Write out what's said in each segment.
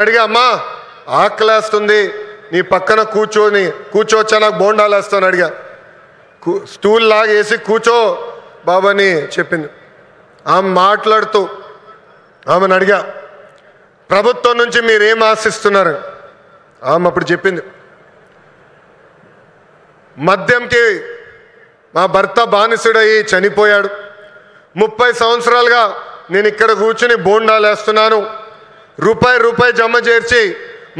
అడిగా అమ్మా ఆకలేస్తుంది నీ పక్కన కూర్చోవచ్చా నాకు బోండాలు వేస్తాను అడిగా స్టూల్ లాగేసి కూర్చో బాబాని చెప్పింది ఆమె మాట్లాడుతూ ఆమెను అడిగా ప్రభుత్వం నుంచి మీరేం ఆశిస్తున్నారు ఆమె అప్పుడు చెప్పింది మద్యంకి మా భర్త బానిసుడయ్యి చనిపోయాడు 30 సంవత్సరాలుగా నేను ఇక్కడ కూర్చుని బోండాలు వేస్తున్నాను రూపాయి జమ చేర్చి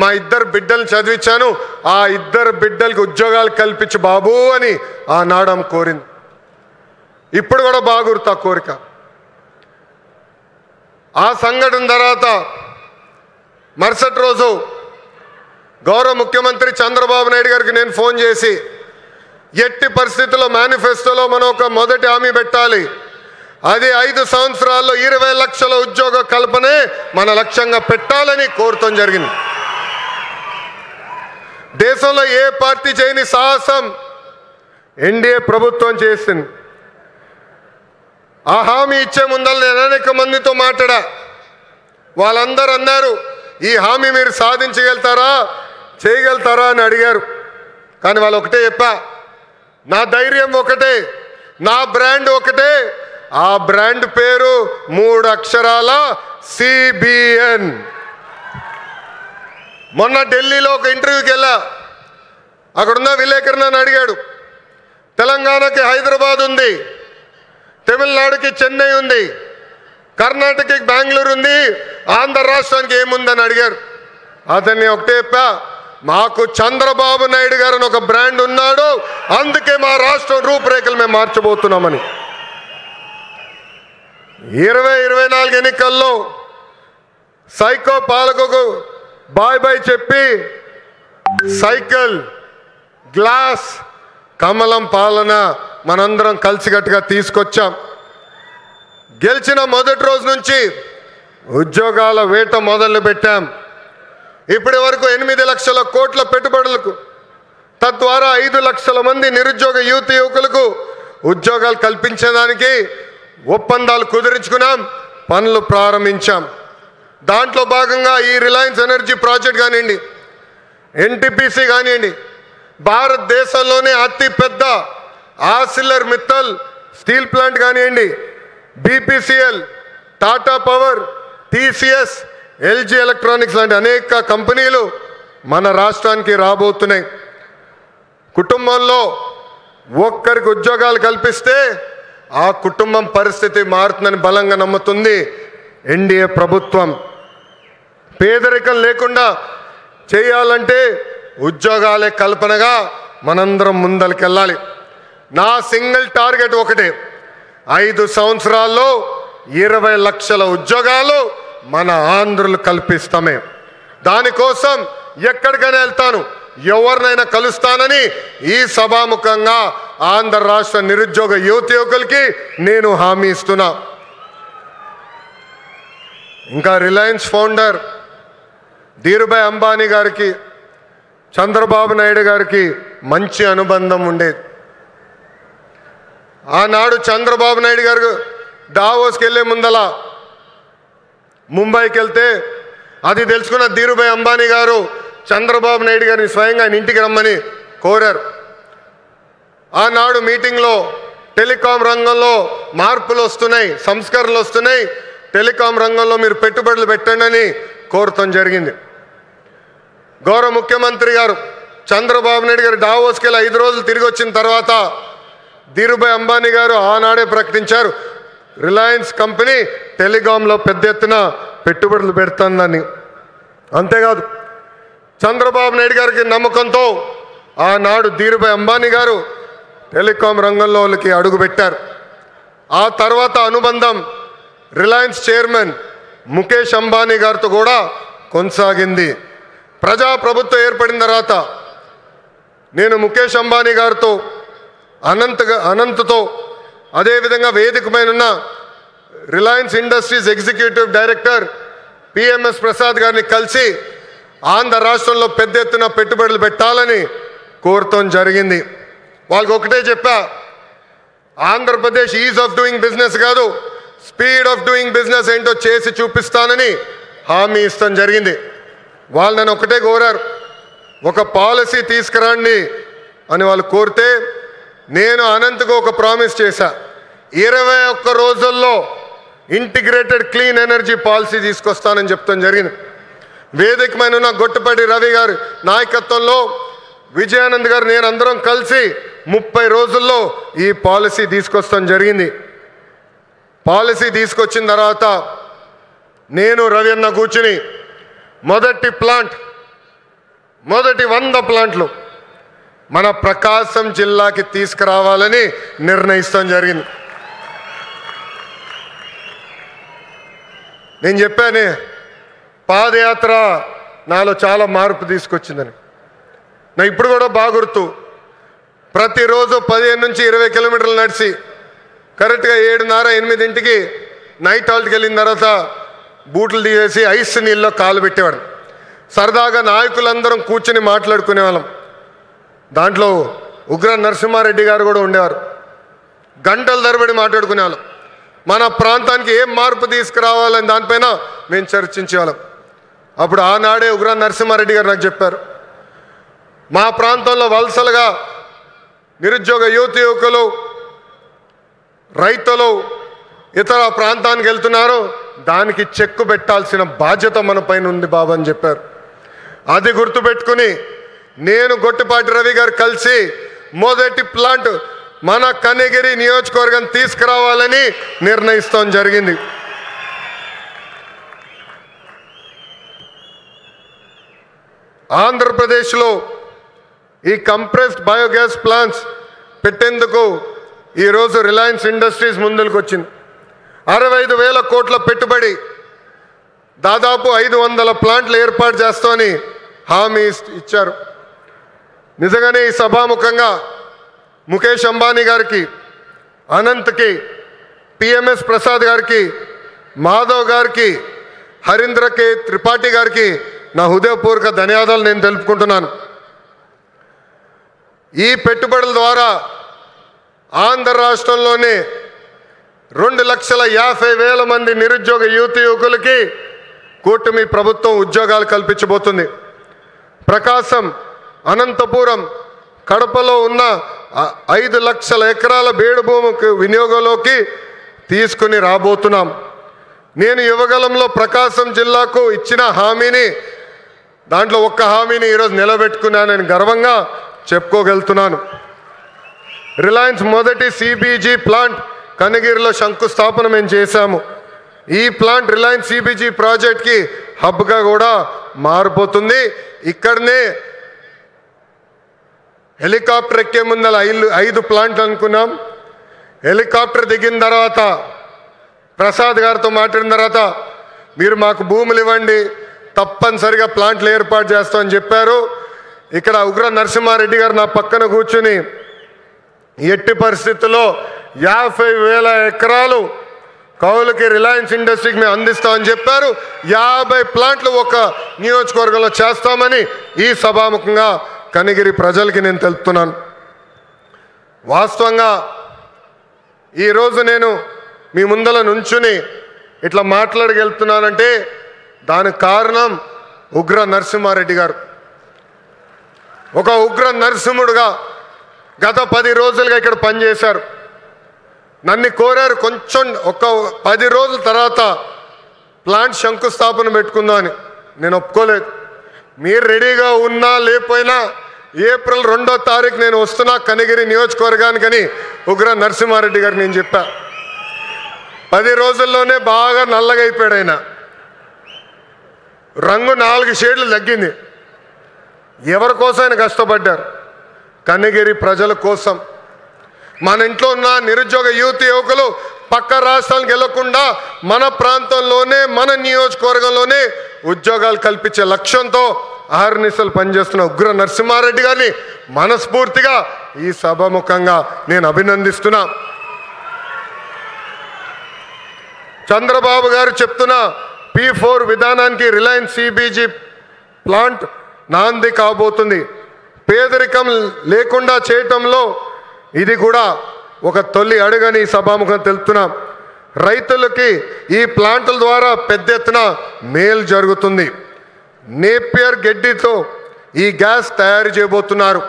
మా 2 బిడ్డలను చదివించాను ఆ 2 బిడ్డలకు ఉద్యోగాలు కల్పించు బాబు అని ఆనాడు ఆమె కోరింది ఇప్పుడు కూడా బాగుర్తా కోరిక ఆ సంఘటన తర్వాత మరుసటి రోజు గౌరవ ముఖ్యమంత్రి చంద్రబాబు నాయుడు గారికి నేను ఫోన్ చేసి ఎట్టి పరిస్థితుల్లో మేనిఫెస్టోలో మనం ఒక మొదటి హామీ పెట్టాలి అది 5 సంవత్సరాల్లో 20 లక్షల ఉద్యోగ కల్పనే మన లక్ష్యంగా పెట్టాలని కోరటం జరిగింది దేశంలో ఏ పార్టీ చేయని సాహసం ఎన్డీఏ ప్రభుత్వం చేసింది ఆ హామీ ఇచ్చే ముందర నేను అనేక మందితో మాట్లాడా వాళ్ళందరూ అన్నారు ఈ హామీ మీరు సాధించగలుగుతారా చేయగలుగుతారా అని అడిగారు కానీ వాళ్ళు ఒకటే చెప్పా నా ధైర్యం ఒకటే నా బ్రాండ్ ఒకటే ఆ బ్రాండ్ పేరు 3 అక్షరాల సిబిఎన్ మొన్న ఢిల్లీలో ఒక ఇంటర్వ్యూకి వెళ్ళా అక్కడున్న విలేకరు నన్ను అడిగాడు తెలంగాణకి హైదరాబాద్ ఉంది తమిళనాడుకి చెన్నై ఉంది కర్ణాటకకి బెంగళూరు ఉంది ఆంధ్ర రాష్ట్రానికి ఏముందని అడిగారు అతన్ని ఒకటే చెప్పా మాకు చంద్రబాబు నాయుడు గారు అని ఒక బ్రాండ్ ఉన్నాడు అందుకే మా రాష్ట్రం రూపురేఖలు మేము మార్చబోతున్నామని 2024 ఎన్నికల్లో సైకో పాలకుకు బాయ్ చెప్పి సైకిల్ గ్లాస్ కమలం పాలన మనందరం కలిసికట్టుగా తీసుకొచ్చాం గెలిచిన మొదటి రోజు నుంచి ఉద్యోగాల వేట మొదలు పెట్టాం ఇప్పటి వరకు 8 లక్షల కోట్ల పెట్టుబడులకు తద్వారా 5 లక్షల మంది నిరుద్యోగ యువకులకు ఉద్యోగాలు కల్పించడానికి ఒప్పందాలు కుదిరించుకున్నాం పనులు ప్రారంభించాం దాంట్లో భాగంగా ఈ రిలయన్స్ ఎనర్జీ ప్రాజెక్ట్ కానివ్వండి ఎన్టీపీసీ కానివ్వండి భారతదేశంలోనే అతిపెద్ద ఆర్సిలర్ మిత్తల్ స్టీల్ ప్లాంట్ కానివ్వండి BPCL Tata power TCS LG electronics లాంటి అనేక కంపెనీలు మన రాష్ట్రానికి రాబోతున్నాయి కుటుంబంలో ఒక్కరికి ఉద్యోగాలు కల్పిస్తే ఆ కుటుంబం పరిస్థితి మారుతుందని బలంగా నమ్ముతుంది ఎన్డీఏ ప్రభుత్వం పేదరికం లేకుండా చేయాలంటే ఉద్యోగాలే కల్పనగా మనందరం ముందరికెళ్ళాలి నా సింగిల్ టార్గెట్ ఒకటే 5 సంవత్సరాల్లో 20 లక్షల ఉద్యోగాలు మన ఆంధ్రులు కల్పిస్తామే దానికోసం ఎక్కడికైనా వెళ్తాను ఎవరినైనా కలుస్తానని ఈ సభాముఖంగా ఆంధ్ర రాష్ట్ర నిరుద్యోగ యువకులకి నేను హామీ ఇస్తున్నా ఇంకా రిలయన్స్ ఫౌండర్ ధీరుభాయ్ అంబానీ గారికి చంద్రబాబు నాయుడు గారికి మంచి అనుబంధం ఉండేది ఆనాడు చంద్రబాబు నాయుడు గారు దావోస్కి వెళ్ళే ముందల ముంబైకి వెళ్తే అది తెలుసుకున్న ధీరుభాయ్ అంబానీ గారు చంద్రబాబు నాయుడు గారిని స్వయంగా ఆయన ఇంటికి రమ్మని కోరారు ఆనాడు మీటింగ్లో టెలికాం రంగంలో మార్పులు వస్తున్నాయి సంస్కరణలు వస్తున్నాయి టెలికాం రంగంలో మీరు పెట్టుబడులు పెట్టండి అని కోరటం జరిగింది గౌరవ ముఖ్యమంత్రి గారు చంద్రబాబు నాయుడు గారు డావోస్కి వెళ్ళి 5 రోజులు తిరిగి వచ్చిన తర్వాత ధీరుభాయ్ అంబానీ గారు ఆనాడే ప్రకటించారు రిలయన్స్ కంపెనీ టెలికాంలో పెద్ద ఎత్తున పెట్టుబడులు పెడుతుందని అంతేకాదు చంద్రబాబు నాయుడు గారికి నమ్మకంతో ఆనాడు ధీరుభాయ్ అంబానీ గారు టెలికాం రంగంలోకి అడుగుపెట్టారు ఆ తర్వాత అనుబంధం రిలయన్స్ చైర్మన్ ముఖేష్ అంబానీ గారితో కూడా కొనసాగింది ప్రజాప్రభుత్వం ఏర్పడిన తర్వాత నేను ముఖేష్ అంబానీ గారితో అనంత్తో అదేవిధంగా వేదిక పైన ఉన్న Reliance industries executive director PMS Prasad గారిని కలిసి ఆంధ్ర రాష్ట్రంలో పెద్ద ఎత్తున పెట్టుబడులు పెట్టాలని కోరటం జరిగింది వాళ్ళకి ఒకటే చెప్పా Andhra Pradesh is of doing business కాదు స్పీడ్ ఆఫ్ డూయింగ్ బిజినెస్ ఏంటో చేసి చూపిస్తానని హామీ ఇస్తాం జరిగింది వాళ్ళు నన్ను ఒకటే కోరారు, ఒక పాలసీ తీసుకురండి అని వాళ్ళు కోరితే నేను అనంతగా ఒక ప్రామిస్ చేశా, 21 రోజుల్లో ఇంటిగ్రేటెడ్ క్లీన్ ఎనర్జీ పాలసీ తీసుకొస్తానని చెప్తాం జరిగింది. వేదిక మీద ఉన్న గొట్టుపాటి రవి గారి నాయకత్వంలో విజయానంద్ గారు నేను అందరం కలిసి 30 రోజుల్లో ఈ పాలసీ తీసుకొస్తాం జరిగింది. పాలసీ తీసుకొచ్చిన తర్వాత నేను రవి అన్న కూర్చుని మొదటి 100 ప్లాంట్లు మన ప్రకాశం జిల్లాకి తీసుకురావాలని నిర్ణయిస్తాం జరిగింది. నేను చెప్పాను, పాదయాత్ర నాలో చాలా మార్పు తీసుకొచ్చిందని. నా ఇప్పుడు కూడా బాగా గుర్తు, ప్రతిరోజు 15 నుంచి 20 కిలోమీటర్లు నడిచి కరెక్ట్గా 7:30-8ంటికి నైట్ హాల్ట్కి వెళ్ళిన తర్వాత బూట్లు తీసేసి ఐస్ నీళ్ళలో కాలు పెట్టేవాడు. సరదాగా నాయకులందరం కూర్చొని మాట్లాడుకునేవాళ్ళం. దాంట్లో ఉగ్ర నరసింహారెడ్డి గారు కూడా ఉండేవారు. గంటల తరబడి మాట్లాడుకునేవాళ్ళం. మన ప్రాంతానికి ఏం మార్పు తీసుకురావాలని దానిపైన మేము చర్చించేవాళ్ళం. అప్పుడు ఆనాడే ఉగ్ర నరసింహారెడ్డి గారు నాకు చెప్పారు, మా ప్రాంతంలో వలసలుగా నిరుద్యోగ యువకులు, రైతులు ఇతర ప్రాంతానికి వెళ్తున్నారు, దానికి చెక్కు పెట్టాల్సిన బాధ్యత మన పైన ఉంది బాబు అని చెప్పారు. అది గుర్తుపెట్టుకుని నేను గొట్టుపాటి రవి గారు కలిసి మొదటి ప్లాంట్ మన కనిగిరి నియోజకవర్గం తీసుకురావాలని నిర్ణయిస్తాం జరిగింది. ఆంధ్రప్రదేశ్లో ఈ కంప్రెస్డ్ బయోగ్యాస్ ప్లాంట్స్ పెట్టేందుకు ఈరోజు రిలయన్స్ ఇండస్ట్రీస్ ముందుకు వచ్చింది. 65,000 కోట్ల పెట్టుబడి, దాదాపు 500 ప్లాంట్లు ఏర్పాటు చేస్తామని హామీ ఇచ్చారు. నిజంగానే ఈ సభాముఖంగా ముఖేష్ అంబానీ గారికి, అనంత్కి, పిఎంఎస్ ప్రసాద్ గారికి, మాధవ్ గారికి, హరీంద్ర కే త్రిపాఠి గారికి నా హృదయపూర్వక ధన్యవాదాలు నేను తెలుపుకుంటున్నాను. ఈ పెట్టుబడుల ద్వారా ఆంధ్ర రాష్ట్రంలోనే 2,50,000 మంది నిరుద్యోగ యువకులకి కూటమి ప్రభుత్వం ఉద్యోగాలు కల్పించబోతుంది. ప్రకాశం, అనంతపురం, కడపలో ఉన్న 5 లక్షల ఎకరాల బేడు భూమికి వినియోగంలోకి తీసుకుని రాబోతున్నాం. నేను యువగలంలో ప్రకాశం జిల్లాకు ఇచ్చిన హామీని, దాంట్లో ఒక్క హామీని ఈరోజు నిలబెట్టుకున్నానని గర్వంగా చెప్పుకోగలుగుతున్నాను. రిలయన్స్ మొదటి సిబిజీ ప్లాంట్ కనిగిరిలో శంకుస్థాపన మేము చేశాము. ఈ ప్లాంట్ రిలయన్స్ సిబిజీ ప్రాజెక్ట్కి హబ్గా కూడా మారిపోతుంది. ఇక్కడనే హెలికాప్టర్ ఎక్కే ముందల 5 ప్లాంట్లు అనుకున్నాం. హెలికాప్టర్ దిగిన తర్వాత ప్రసాద్ గారితో మాట్లాడిన తర్వాత మీరు మాకు భూములు ఇవ్వండి, తప్పనిసరిగా ప్లాంట్లు ఏర్పాటు చేస్తామని చెప్పారు. ఇక్కడ ఉగ్ర నరసింహారెడ్డి గారు నా పక్కన కూర్చుని ఎట్టి పరిస్థితుల్లో 50,000 ఎకరాలు కౌలుకి రిలయన్స్ ఇండస్ట్రీకి మేము అందిస్తామని చెప్పారు. 50 ప్లాంట్లు ఒక నియోజకవర్గంలో చేస్తామని ఈ సభాముఖంగా కనిగిరి ప్రజలకి నేను తెలుపుతున్నాను. వాస్తవంగా ఈరోజు నేను మీ ముందల నుంచుని ఇట్లా మాట్లాడగలుగుతున్నానంటే దానికి కారణం ఉగ్ర నరసింహారెడ్డి గారు. ఒక ఉగ్ర నరసింహుడుగా గత 10 రోజులుగా ఇక్కడ పనిచేశారు. నన్ను కోరారు కొంచెం ఒక 10 రోజుల తర్వాత ప్లాంట్ శంకుస్థాపన పెట్టుకుందామని. నేను ఒప్పుకోలేదు. మీరు రెడీగా ఉన్నా లేకపోయినా ఏప్రిల్ 2వ తారీఖు నేను వస్తున్నా కనిగిరి నియోజకవర్గానికని ఉగ్ర నరసింహారెడ్డి గారికి నేను చెప్పా. 10 రోజుల్లోనే బాగా నల్లగా అయిపోయాడు ఆయన. రంగు 4 షేడ్లు తగ్గింది. ఎవరి కోసం ఆయన కష్టపడ్డారు? కనిగిరి ప్రజల కోసం. మన ఇంట్లో ఉన్న నిరుద్యోగ యువకులు పక్క రాష్ట్రాలకు వెళ్లకుండా మన ప్రాంతంలోనే మన నియోజకవర్గంలోనే ఉద్యోగాలు కల్పించే లక్ష్యంతో ఆహర్నిశలు పనిచేస్తున్న ఉగ్ర నరసింహారెడ్డి గారిని మనస్ఫూర్తిగా ఈ సభాముఖంగా నేను అభినందిస్తున్నా. చంద్రబాబు గారు చెప్తున్న P4 విధానానికి రిలయన్స్ సిబిజీ ప్లాంట్ నాంది కాబోతుంది. పేదరికం లేకుండా చేయటంలో ఇది కూడా ఒక తొలి అడుగని సభాముఖం తెలుపుతున్నాం. రైతులకి ఈ ప్లాంట్ల ద్వారా పెద్ద ఎత్తున మేలు జరుగుతుంది. నేపియర్ గడ్డితో ఈ గ్యాస్ తయారు చేయబోతున్నారు.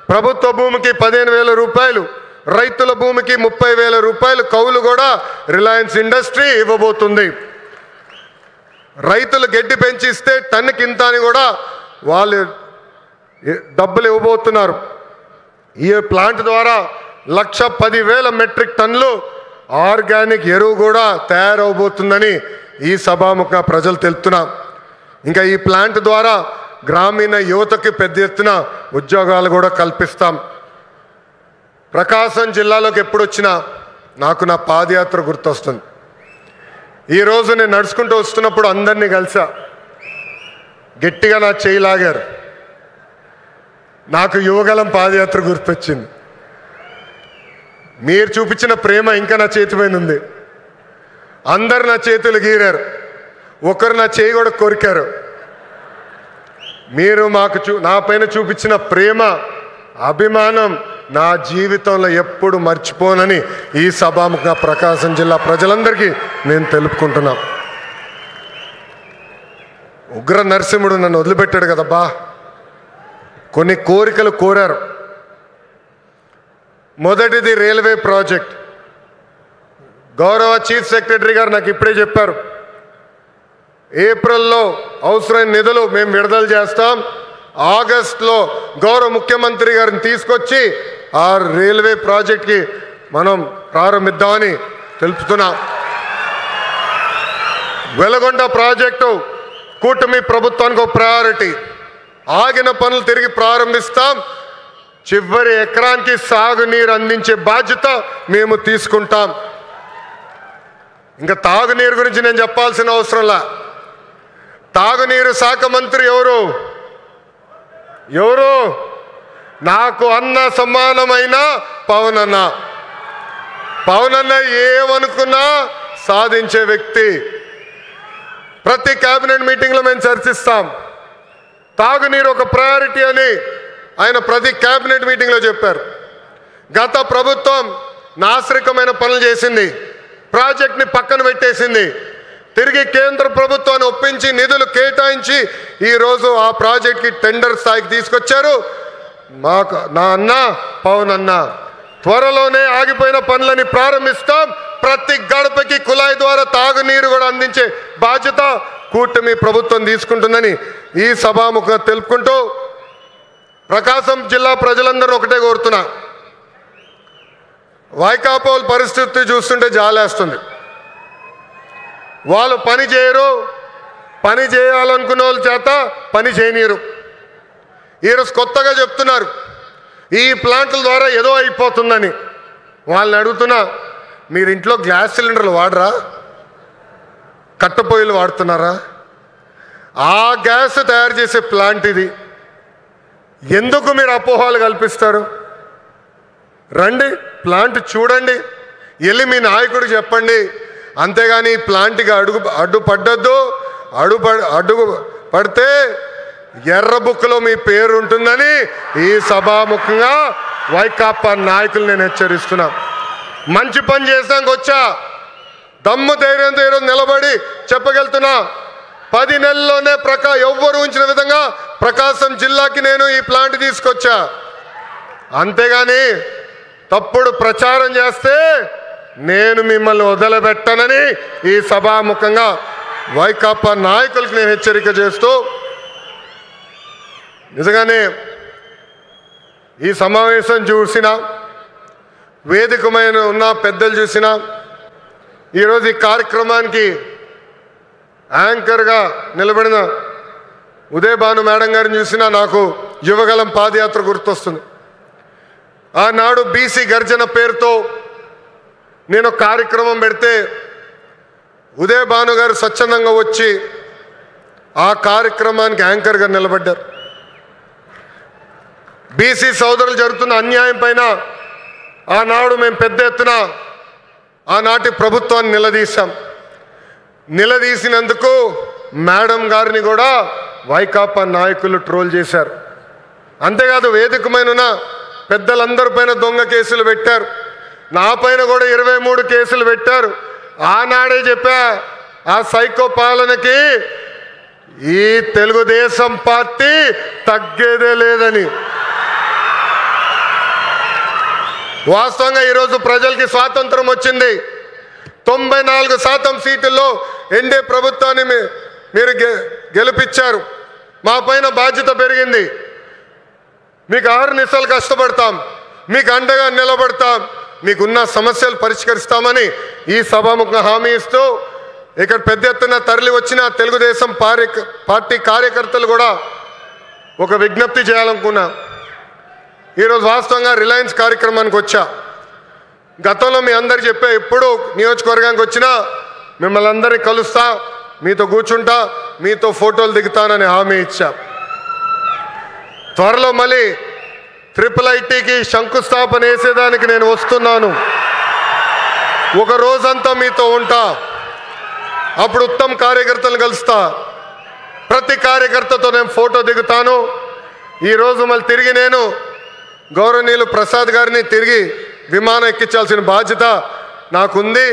ప్రభుత్వ భూమికి 15,000 రూపాయలు, రైతుల భూమికి 30,000 రూపాయలు కౌలు కూడా రిలయన్స్ ఇండస్ట్రీ ఇవ్వబోతుంది. రైతులు గడ్డి పెంచిస్తే టన్నుకి ఇంత అని కూడా వాళ్ళు డబ్బులు ఇవ్వబోతున్నారు. ఈ ప్లాంట్ ద్వారా 1,10,000 మెట్రిక్ టన్నులు ఆర్గానిక్ ఎరువు కూడా తయారవబోతుందని ఈ సభాముఖ ప్రజలు తెలుపుతున్నాం. ఇంకా ఈ ప్లాంట్ ద్వారా గ్రామీణ యువతకి పెద్ద ఎత్తున ఉద్యోగాలు కూడా కల్పిస్తాం. ప్రకాశం జిల్లాలోకి ఎప్పుడు వచ్చినా నాకు నా పాదయాత్ర గుర్తొస్తుంది. ఈరోజు నేను నడుచుకుంటూ వస్తున్నప్పుడు అందరినీ కలిసా, గట్టిగా నా చేయి లాగారు. నాకు యువగలం పాదయాత్ర గుర్తొచ్చింది. మీరు చూపించిన ప్రేమ ఇంకా నా చేతి పైన ఉంది. అందరు నా చేతులు గీరారు, ఒకరు నా చేయి కూడా కొరికారు. మీరు నా పైన చూపించిన ప్రేమ, అభిమానం నా జీవితంలో ఎప్పుడు మర్చిపోనని ఈ సభాముఖ ప్రకాశం జిల్లా ప్రజలందరికీ నేను తెలుపుకుంటున్నా. ఉగ్ర నరసింహుడు నన్ను వదిలిపెట్టాడు కదబ్బా. కొన్ని కోరికలు కోరారు. మొదటిది రైల్వే ప్రాజెక్ట్. గౌరవ చీఫ్ సెక్రటరీ గారు నాకు ఇప్పుడే చెప్పారు, ఏప్రిల్లో అవసరమైన నిధులు మేము విడుదల చేస్తాం, ఆగస్టులో గౌరవ ముఖ్యమంత్రి గారిని తీసుకొచ్చి ఆ రైల్వే ప్రాజెక్ట్కి మనం ప్రారంభిద్దామని తెలుపుతున్నాం. వెలగొండ ప్రాజెక్టు కూటమి ప్రభుత్వానికి ఒక ప్రయారిటీ. ఆగిన పనులు తిరిగి ప్రారంభిస్తాం. చివరి ఎకరానికి సాగునీరు అందించే బాధ్యత మేము తీసుకుంటాం. ఇంకా తాగునీరు గురించి నేను చెప్పాల్సిన అవసరంలా. తాగునీరు శాఖ మంత్రి ఎవరు? నాకు అన్న సమానమైన పవన్ అన్న. పవన్ అన్న ఏమనుకున్నా సాధించే వ్యక్తి. ప్రతి కేబినెట్ మీటింగ్లో మేము చర్చిస్తాం. తాగునీరు ఒక ప్రయారిటీ అని ఆయన ప్రతి కేబినెట్ మీటింగ్లో చెప్పారు. గత ప్రభుత్వం నాశరికమైన పనులు చేసింది, ప్రాజెక్ట్ని పక్కన పెట్టేసింది. తిరిగి కేంద్ర ప్రభుత్వాన్ని ఒప్పించి నిధులు కేటాయించి ఈరోజు ఆ ప్రాజెక్ట్కి టెండర్ స్థాయికి తీసుకొచ్చారు. నా అన్న పవన్ అన్న త్వరలోనే ఆగిపోయిన పనులని ప్రారంభిస్తాం. ప్రతి గడపకి కుళాయి ద్వారా తాగునీరు కూడా అందించే బాధ్యత కూటమి ప్రభుత్వం తీసుకుంటుందని ఈ సభాముఖంగా తెలుపుకుంటూ ప్రకాశం జిల్లా ప్రజలందరూ ఒకటే కోరుతున్నా, వైకాపోల్ పరిస్థితి చూస్తుంటే జాలేస్తుంది. వాళ్ళు పని చేయరు, పని చేయాలనుకునే వాళ్ళ చేత పని చేయనీరు. ఈరోజు కొత్తగా చెప్తున్నారు ఈ ప్లాంట్ల ద్వారా ఏదో అయిపోతుందని. వాళ్ళని అడుగుతున్నా, మీరు ఇంట్లో గ్యాస్ సిలిండర్లు వాడరా? కట్టెపొయ్యిలు వాడుతున్నారా? ఆ గ్యాస్ తయారు చేసే ప్లాంట్ ఇది. ఎందుకు మీరు అపోహలు కల్పిస్తారు? రండి, ప్లాంట్ చూడండి, వెళ్ళి మీ నాయకుడు చెప్పండి. అంతేగాని ఈ ప్లాంట్కి అడ్డు పడితే ఎర్ర బుక్లో మీ పేరు ఉంటుందని ఈ సభాముఖంగా వైకాపా నాయకులు నేను హెచ్చరిస్తున్నా. మంచి పని చేసాక వచ్చా, దమ్ము ధైర్యంతో ఈరోజు నిలబడి చెప్పగలుగుతున్నా. 10 నెలల్లోనే ఎవ్వరు ఉంచిన విధంగా ప్రకాశం జిల్లాకి నేను ఈ ప్లాంట్ తీసుకొచ్చా. అంతేగాని తప్పుడు ప్రచారం చేస్తే నేను మిమ్మల్ని వదిలిపెట్టనని ఈ సభాముఖంగా వైకాపా నాయకులకు నేను హెచ్చరిక చేస్తూ, నిజంగానే ఈ సమావేశం చూసినా, వేదికమైన ఉన్న పెద్దలు చూసినా, ఈరోజు ఈ కార్యక్రమానికి యాంకర్గా నిలబడిన ఉదయభాను మేడం గారిని చూసినా నాకు యువగలం పాదయాత్ర గుర్తొస్తుంది. ఆనాడు బీసీ గర్జన పేరుతో నేను కార్యక్రమం పెడితే ఉదయభాను గారు స్వచ్ఛందంగా వచ్చి ఆ కార్యక్రమానికి యాంకర్గా నిలబడ్డారు. బీసీ సోదరులు జరుగుతున్న అన్యాయం పైన ఆనాడు మేము పెద్ద ఎత్తున ఆనాటి ప్రభుత్వాన్ని నిలదీశాం. నిలదీసినందుకు మేడం గారిని కూడా వైకాపా నాయకులు ట్రోల్ చేశారు. అంతేకాదు వేదికమైన పెద్దలందరి పైన దొంగ కేసులు పెట్టారు. నా పైన కూడా 23 కేసులు పెట్టారు. ఆనాడే చెప్పా, ఆ సైకో పాలనకి ఈ తెలుగుదేశం పార్టీ తగ్గేదే లేదని. వాస్తవంగా ఈరోజు ప్రజలకి స్వాతంత్రం వచ్చింది. 94% సీటుల్లో ఎన్డీఏ ప్రభుత్వాన్ని మీరు గెలిపించారు. మా పైన బాధ్యత పెరిగింది. మీకు అహర్నిశలు కష్టపడతాం, మీకు అండగా నిలబడతాం, మీకున్న సమస్యలు పరిష్కరిస్తామని ఈ సభాముఖంగా హామీ ఇస్తూ ఇక్కడ పెద్ద ఎత్తున తరలి వచ్చిన తెలుగుదేశం పార్టీ కార్యకర్తలు కూడా ఒక విజ్ఞప్తి చేయాలనుకున్నా. ఈరోజు వాస్తవంగా రిలయన్స్ కార్యక్రమానికి వచ్చా. గతంలో మీ అందరు చెప్పే ఎప్పుడు నియోజకవర్గానికి వచ్చినా మిమ్మల్ని అందరినీ కలుస్తా, మీతో కూర్చుంటా, మీతో ఫోటోలు దిగుతానని హామీ ఇచ్చా. త్వరలో మళ్ళీ IIITకి శంకుస్థాపన వేసేదానికి నేను వస్తున్నాను. ఒక రోజంతా మీతో ఉంటా. అప్పుడు ఉత్తమ కార్యకర్తలు కలుస్తా. ప్రతి కార్యకర్తతో నేను ఫోటో దిగుతాను. ఈరోజు మళ్ళీ తిరిగి నేను గౌరవనీయులు ప్రసాద్ గారిని తిరిగి విమానం ఎక్కించాల్సిన బాధ్యత నాకుంది.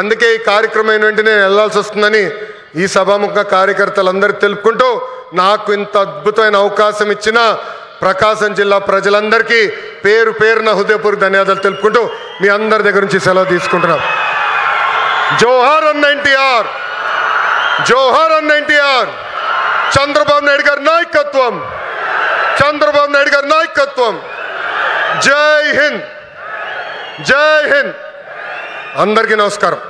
అందుకే ఈ కార్యక్రమం వెంటనే వెళ్లాల్సి వస్తుందని ఈ సభాముఖ కార్యకర్తలందరూ తెలుపుకుంటూ నాకు ఇంత అద్భుతమైన అవకాశం ఇచ్చిన ప్రకాశం జిల్లా ప్రజలందరికీ పేరు పేరున హృదయపూర్వక ధన్యవాదాలు తెలుపుకుంటూ మీ అందరి దగ్గర నుంచి సెలవు తీసుకుంటున్నాం. జోహార్ అన్న ఎన్టీఆర్, జోహార్ అన్న ఎన్టీఆర్. చంద్రబాబు నాయుడు గారి నాయకత్వం, చంద్రబాబు నాయుడు గారి నాయకత్వం. జై హింద్, జై హింద్. అందరికీ నమస్కారం.